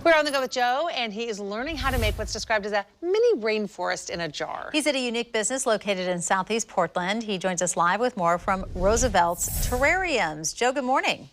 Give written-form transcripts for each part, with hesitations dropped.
We're on the go with Joe, and he is learning how to make what's described as a mini rainforest in a jar. He's at a unique business located in Southeast Portland. He joins us live with more from Roosevelt's Terrariums. Joe, good morning.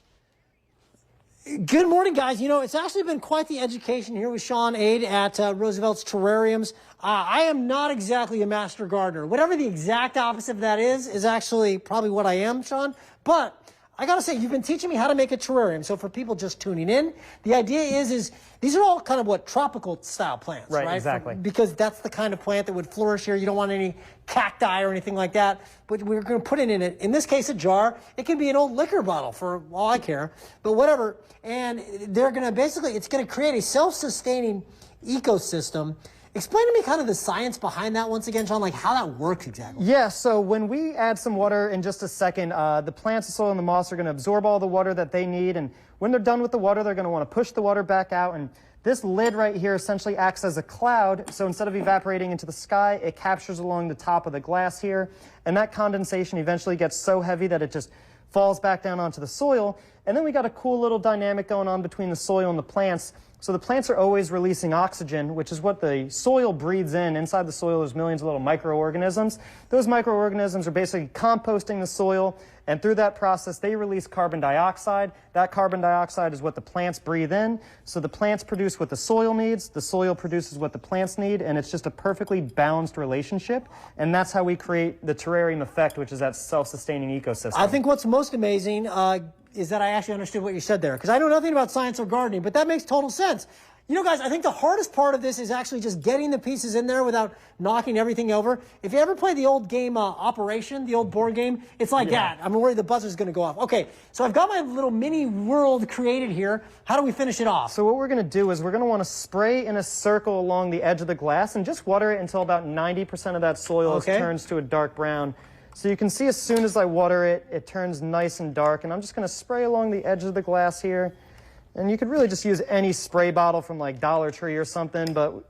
Good morning, guys. You know, it's actually been quite the education here with Sean Aid at Roosevelt's Terrariums. I am not exactly a master gardener. Whatever the exact opposite of that is actually probably what I am, Sean. But I gotta say, you've been teaching me how to make a terrarium. So for people just tuning in, the idea is these are all kind of what tropical style plants, right? Exactly. Because that's the kind of plant that would flourish here. You don't want any cacti or anything like that. But we're going to put it in this case, a jar. It can be an old liquor bottle for all I care, but whatever. And they're going to basically, it's going to create a self-sustaining ecosystem. Explain to me kind of the science behind that once again, Sean, like how that works exactly. Yeah, so when we add some water in just a second, the plants, the soil, and the moss are going to absorb all the water that they need. And when they're done with the water, they're going to want to push the water back out. And this lid right here essentially acts as a cloud. So instead of evaporating into the sky, it captures along the top of the glass here. And that condensation eventually gets so heavy that it just falls back down onto the soil. And then we got a cool little dynamic going on between the soil and the plants. So the plants are always releasing oxygen, which is what the soil breathes in. Inside the soil, there's millions of little microorganisms. Those microorganisms are basically composting the soil, and through that process, they release carbon dioxide. That carbon dioxide is what the plants breathe in. So the plants produce what the soil needs, the soil produces what the plants need, and it's just a perfectly balanced relationship. And that's how we create the terrarium effect, which is that self-sustaining ecosystem. I think what's most amazing is that I actually understood what you said there, because I know nothing about science or gardening, but that makes total sense. You know, guys, I think the hardest part of this is actually just getting the pieces in there without knocking everything over. If you ever play the old game Operation, the old board game, it's like that. I'm worried the buzzer's going to go off. Okay, so I've got my little mini world created here. How do we finish it off? So what we're going to do is we're going to want to spray in a circle along the edge of the glass and just water it until about 90% of that soil turns to a dark brown. So you can see as soon as I water it, it turns nice and dark. And I'm just going to spray along the edge of the glass here. And you could really just use any spray bottle from like Dollar Tree or something, but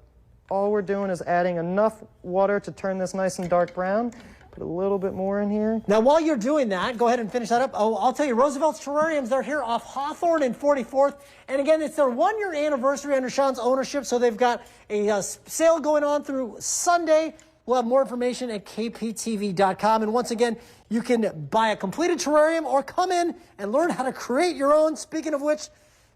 all we're doing is adding enough water to turn this nice and dark brown. Put a little bit more in here. Now, while you're doing that, go ahead and finish that up. Oh, I'll tell you, Roosevelt's Terrariums, they're here off Hawthorne and 44th. And again, it's their 1-year anniversary under Sean's ownership, so they've got a sale going on through Sunday. We'll have more information at kptv.com. And once again, you can buy a completed terrarium or come in and learn how to create your own. Speaking of which,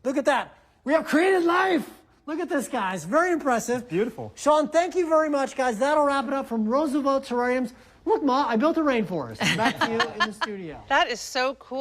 look at that. We have created life. Look at this, guys. Very impressive. Beautiful. Sean, thank you very much, guys. That'll wrap it up from Roosevelt Terrariums. Look, Ma, I built a rainforest. Back to you in the studio. That is so cool.